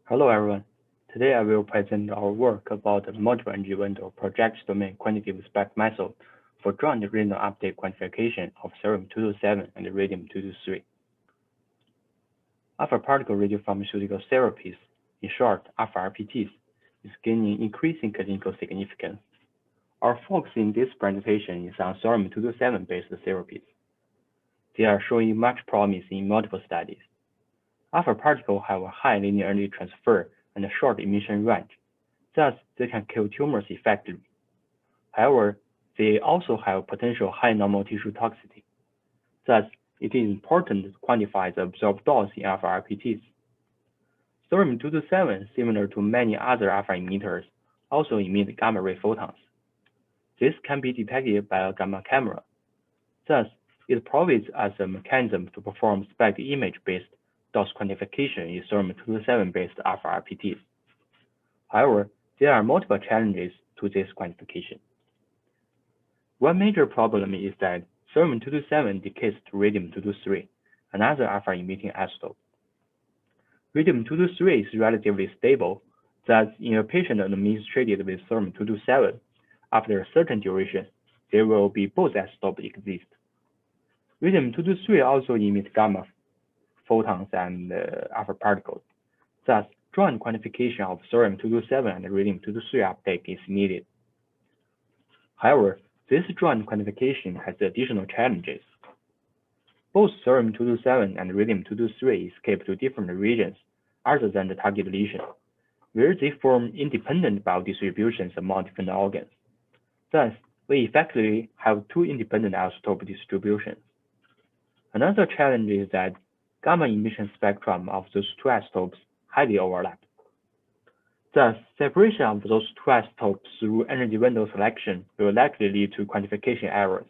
Hello everyone. Today I will present our work about the multiple energy window projection domain quantitative SPECT method for joint random uptake quantification of Thorium-227 and Radium-223. Alpha particle radiopharmaceutical therapies, in short, alpha RPTs, is gaining increasing clinical significance. Our focus in this presentation is on Thorium-227 based therapies. They are showing much promise in multiple studies. Alpha particles have a high linear energy transfer and a short emission range, thus they can kill tumors effectively. However, they also have potential high normal tissue toxicity. Thus, it is important to quantify the absorbed dose in alpha RPTs. Thorium-227, similar to many other alpha emitters, also emit gamma ray photons. This can be detected by a gamma camera. Thus, it provides us a mechanism to perform SPECT image-based dose quantification in Thorium-227-based alpha RPTs. However, there are multiple challenges to this quantification. One major problem is that Thorium-227 decays to Radium-223, another alpha-emitting isotope. Radium-223 is relatively stable, thus in a patient administered with Thorium-227, after a certain duration, there will be both isotopes exist. Radium-223 also emits gamma photons and alpha particles. Thus, joint quantification of Thorium-227 and Radium-223 uptake is needed. However, this joint quantification has additional challenges. Both Thorium-227 and Radium-223 escape to different regions other than the target lesion, where they form independent biodistributions among different organs. Thus, we effectively have two independent isotope distributions. Another challenge is that gamma emission spectrum of those two isotopes highly overlap. Thus, separation of those two isotopes through energy window selection will likely lead to quantification errors.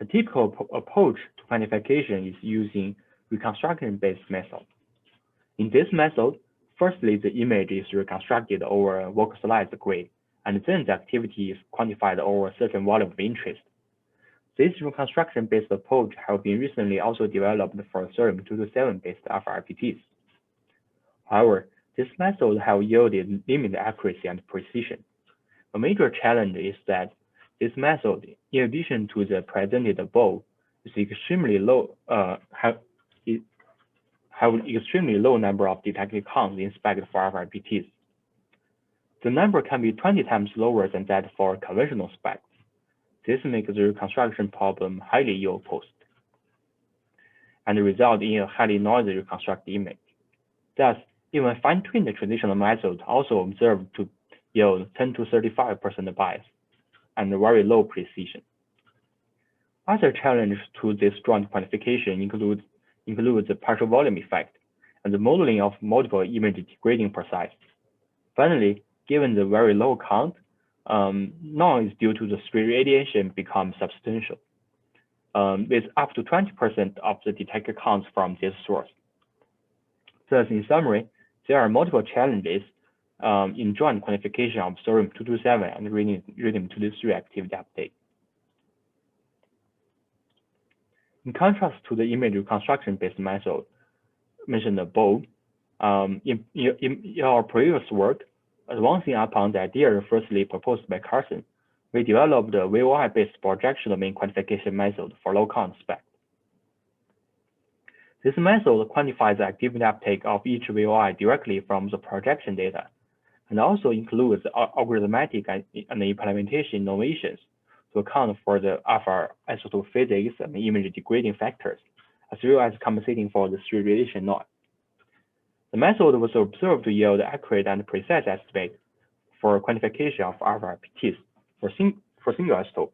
A typical approach to quantification is using reconstruction-based method. In this method, firstly, the image is reconstructed over a work-sliced grid, and then the activity is quantified over a certain volume of interest. This reconstruction-based approach has been recently also developed for Thorium-227-based alpha RPTs. However, this method has yielded limited accuracy and precision. A major challenge is that this method, in addition to the presented above, is extremely low, have extremely low number of detected counts in SPECT for alpha RPTs. The number can be 20 times lower than that for conventional SPECT. This makes the reconstruction problem highly ill-posed and result in a highly noisy reconstructed image. Thus, even fine-tuned traditional methods also observed to yield 10 to 35% bias and very low precision. Other challenges to this joint quantification include the partial volume effect and the modeling of multiple image degrading processes. Finally, given the very low count, noise due to the street radiation becomes substantial, with up to 20% of the detected counts from this source. Thus, in summary, there are multiple challenges in joint quantification of Thorium-227 and Radium-223 activity uptake. In contrast to the image reconstruction-based method mentioned above, in our previous work, advancing upon the idea firstly proposed by Carson, we developed a VOI-based projection domain quantification method for low-count SPECT. This method quantifies the activity uptake of each VOI directly from the projection data, and also includes algorithmic and implementation innovations to account for the alpha isotope physics and image degrading factors, as well as compensating for the street radiation noise. The method was observed to yield accurate and precise estimate for quantification of alpha RPTs for single isotope.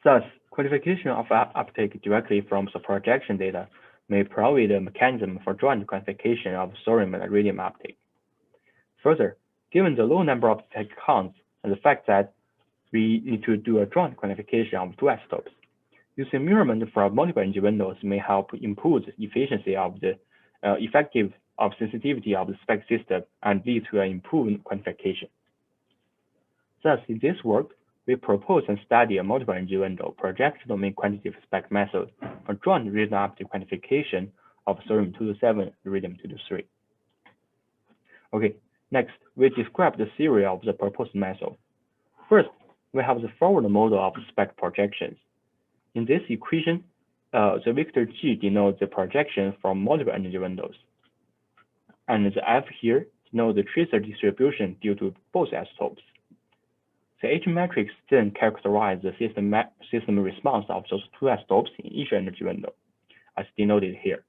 Thus, quantification of uptake directly from the projection data may provide a mechanism for joint quantification of thorium and radium uptake. Further, given the low number of detected counts and the fact that we need to do a joint quantification of two isotopes, using measurement from multiple energy windows may help improve the efficiency of the sensitivity of the SPECT system and lead to an improved quantification. Thus, in this work, we propose and study a multiple energy window projection domain quantitative SPECT method for joint random uptake quantification of thorium-227 and radium-223. Okay, next, we describe the theory of the proposed method. First, we have the forward model of SPECT projections. In this equation, the vector G denotes the projection from multiple energy windows. And the F here denotes the tracer distribution due to both isotopes. The H matrix then characterizes the system response of those two isotopes in each energy window, as denoted here.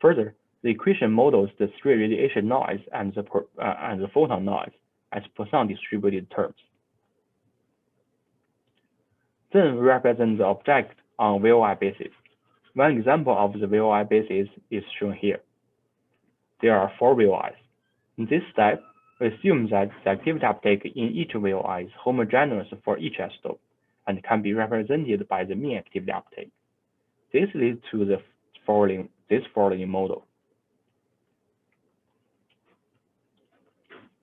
Further, the equation models the three radiation noise and the photon noise as Poisson distributed terms. Then we represent the object on VOI basis. One example of the VOI basis is shown here. There are 4 VOIs. In this step, we assume that the activity uptake in each VOI is homogeneous for each isotope and can be represented by the mean activity uptake. This leads to this following model.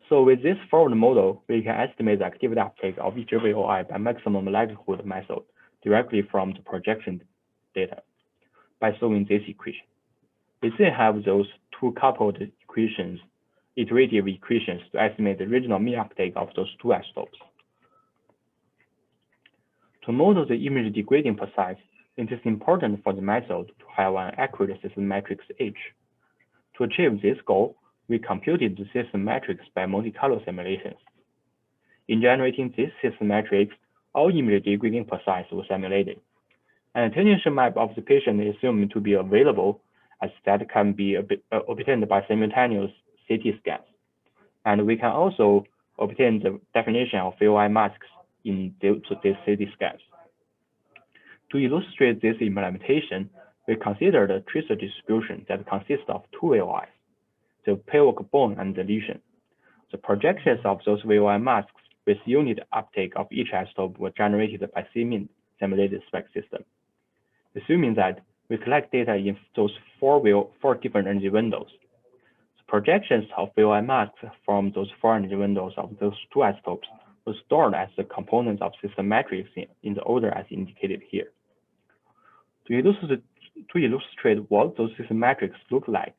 So with this forward model, we can estimate the activity uptake of each VOI by maximum likelihood method directly from the projection data by solving this equation. We then have those two coupled equations, iterative equations, to estimate the regional mean uptake of those two isotopes. To model the image degrading process, it is important for the method to have an accurate system matrix H. To achieve this goal, we computed the system matrix by Monte Carlo simulations. In generating this system matrix, all image degrading processes were simulated. An attenuation map of the patient is assumed to be available, as that can be obtained by simultaneous CT scans. And we can also obtain the definition of VOI masks in these CT scans. To illustrate this implementation, we considered a tracer distribution that consists of two VOIs, the pelvic bone and the lesion. The projections of those VOI masks with unit uptake of each isotope were generated by CMIN simulated SPECT system. Assuming that we collect data in those four different energy windows, the projections of VOI masks from those 4 energy windows of those two isotopes were stored as the components of system matrix in the order as indicated here. To illustrate what those system matrices look like,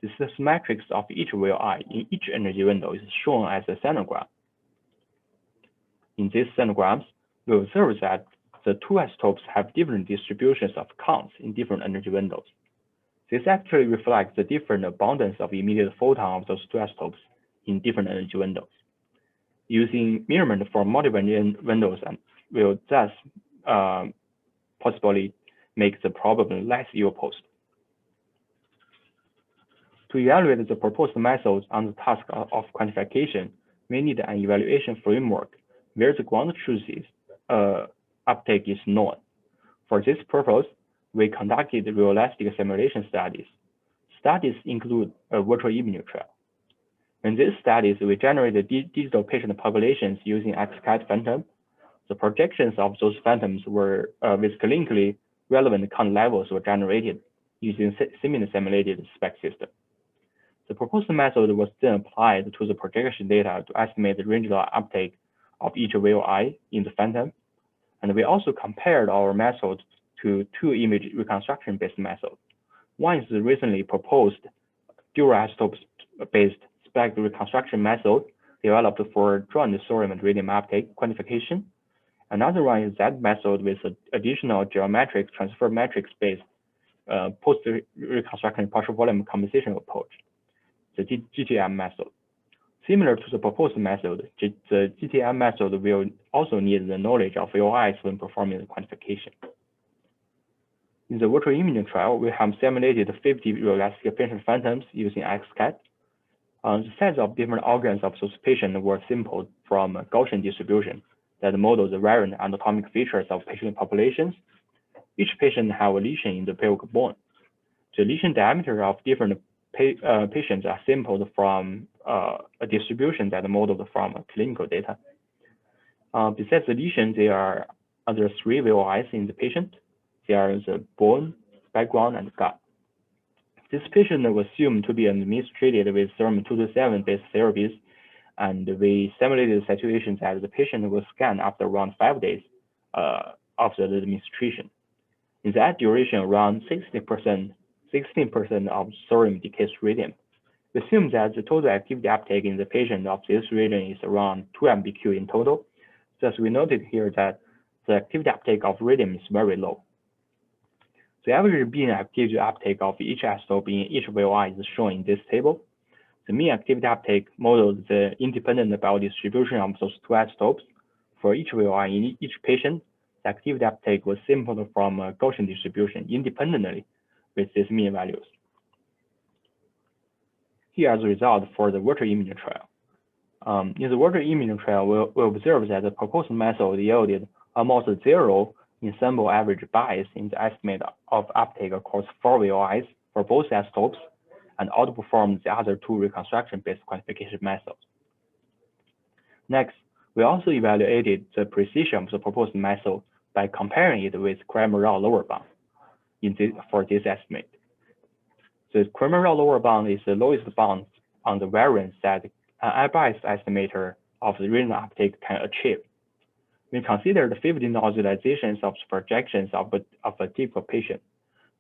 the system matrix of each VOI in each energy window is shown as a sinogram. In these sinograms, we observe that the two isotopes have different distributions of counts in different energy windows. This actually reflects the different abundance of emitted photon of those two isotopes in different energy windows. Using measurement for multiple windows and will thus possibly make the problem less ill-posed. To evaluate the proposed methods on the task of quantification, we need an evaluation framework where the ground truth uptake is known. For this purpose, we conducted realistic simulation studies. Studies include a virtual imaging trial. In these studies, we generated digital patient populations using XCAT phantom. The projections of those phantoms were with clinically relevant count levels were generated using simulated SPECT system. The proposed method was then applied to the projection data to estimate the regional uptake of each VOI in the phantom. And we also compared our method to 2 image reconstruction-based methods. One is the recently proposed dual isotope-based SPECT reconstruction method developed for joint thorium and radium uptake quantification. Another one is that method with additional geometric transfer matrix-based post-reconstruction partial volume compensation approach, the GTM method. Similar to the proposed method, the GTM method will also need the knowledge of VOIs when performing the quantification. In the virtual imaging trial, we have simulated 50 realistic patient phantoms using XCAT. The size of different organs of those patients were sampled from a Gaussian distribution that models the variant anatomic features of patient populations. Each patient has a lesion in the pelvic bone. The lesion diameter of different patients are sampled from a distribution that modeled from clinical data. Besides the lesion, there are other 3 VOIs in the patient. There is the bone, background, and gut. This patient was assumed to be administered with Thorium-227-based therapies, and we simulated the situation that the patient was scanned after around 5 days after the administration. In that duration, around 60% 16% of thorium decays radium. We assume that the total activity uptake in the patient of this region is around 2 MBq in total. Thus, we noted here that the activity uptake of radium is very low. The average mean activity uptake of each isotope in each VOI is shown in this table. The mean activity uptake models the independent biodistribution of those two isotopes. For each VOI in each patient, the activity uptake was simple from a Gaussian distribution independently with these mean values. Here are the results for the water imaging trial. In the water imaging trial, we observed that the proposed method yielded almost zero ensemble average bias in the estimate of uptake across 4 VOIs for both isotopes and outperformed the other two reconstruction-based quantification methods. Next, we also evaluated the precision of the proposed method by comparing it with Kramer-Rao lower bound for this estimate. The Kramer-Rao lower bound is the lowest bound on the variance that an unbiased estimator of the radium uptake can achieve. We considered 50 nodulizations of projections of a typical patient.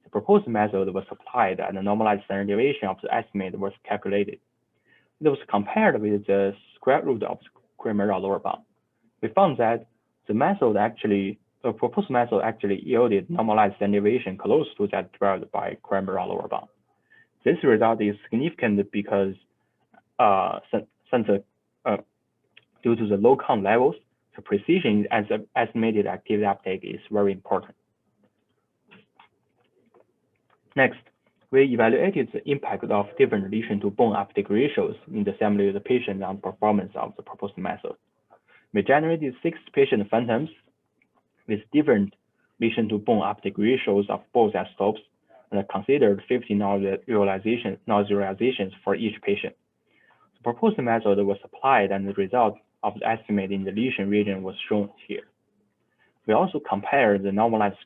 The proposed method was applied and the normalized standard deviation of the estimate was calculated. It was compared with the square root of the Kramer-Rao lower bound. We found that the proposed method actually yielded normalized standard deviation close to that derived by Kramer-Rao lower bound. This result is significant because due to the low count levels, the precision as estimated activity uptake is very important. Next, we evaluated the impact of different lesion to bone uptake ratios in the simulated patient on performance of the proposed method. We generated 6 patient phantoms with different lesion to bone uptake ratios of both isotopes and considered 50 nodulizations for each patient. The proposed method was applied and the result of the estimate in the lesion region was shown here. We also compared the normalized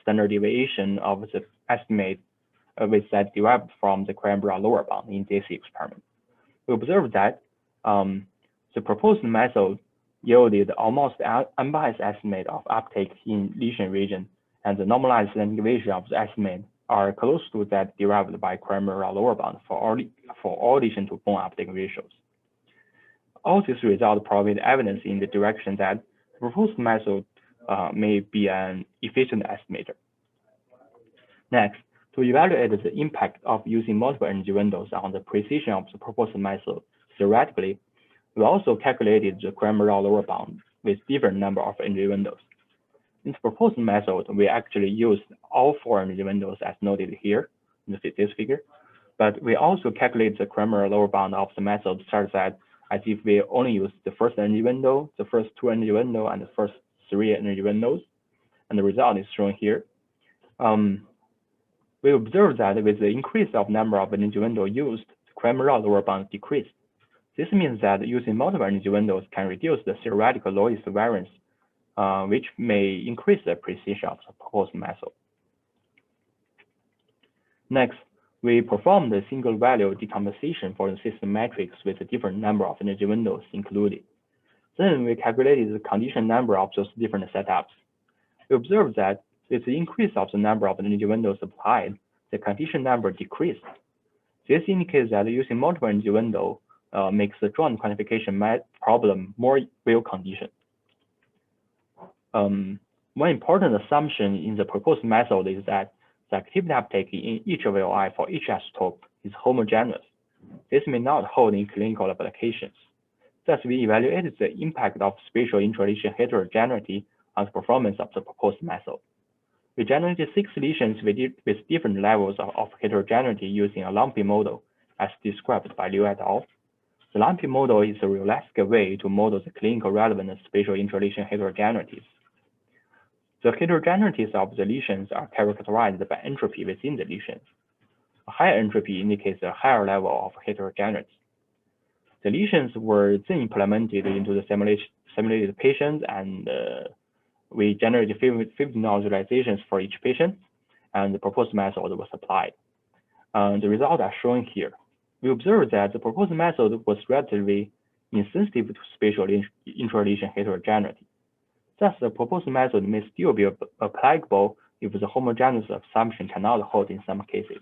standard deviation of the estimate with that derived from the Kramer-Rao lower bound in this experiment. We observed that the proposed method yielded almost unbiased estimate of uptake in lesion region, and the normalized standard deviation of the estimate are close to that derived by Kramer-Rao lower bound for all lesion to bone uptake ratios. All these results provide evidence in the direction that the proposed method may be an efficient estimator. Next, to evaluate the impact of using multiple energy windows on the precision of the proposed method theoretically, we also calculated the Kramer-Rao lower bound with different number of energy windows. In the proposed method, we actually used all 4 energy windows as noted here in this figure, but we also calculate the Kramer-Rao lower bound of the method such that as if we only use the first energy window, the first 2 energy windows, and the first 3 energy windows, and the result is shown here. We observed that with the increase of number of energy windows used, the Kramer-Rao lower bound decreased. This means that using multiple energy windows can reduce the theoretical lowest variance, which may increase the precision of the proposed method. Next, we performed a single value decomposition for the system matrix with a different number of energy windows included. Then we calculated the condition number of those different setups. We observed that with the increase of the number of energy windows applied, the condition number decreased. This indicates that using multiple energy windows makes the joint quantification problem more well-conditioned. One important assumption in the proposed method is that the activity uptake in each VOI for each isotope is homogeneous. This may not hold in clinical applications. Thus, we evaluated the impact of spatial intralesion heterogeneity on the performance of the proposed method. We generated 6 lesions with different levels of heterogeneity using a lumpy model, as described by Liu et al. The lumpy model is a realistic way to model the clinical relevant spatial intralesion heterogeneities. The heterogeneities of the lesions are characterized by entropy within the lesions. A higher entropy indicates a higher level of heterogeneity. The lesions were then implemented into the simulated patients, and we generated 50 nodulizations for each patient, and the proposed method was applied. The results are shown here. We observed that the proposed method was relatively insensitive to spatial intralesion heterogeneity. Thus, the proposed method may still be applicable if the homogeneous assumption cannot hold in some cases.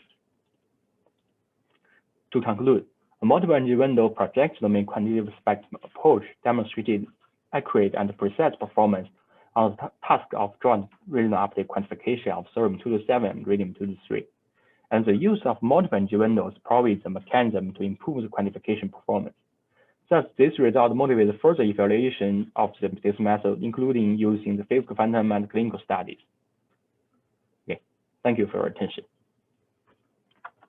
To conclude, a multiple energy window project domain quantitative spectrum approach demonstrated accurate and precise performance on the task of joint regional uptake quantification of thorium-227 and radium-223. And the use of multiple energy windows provides a mechanism to improve the quantification performance. Thus, this result motivates further evaluation of this method, including using the physical phantom and clinical studies. Okay, thank you for your attention.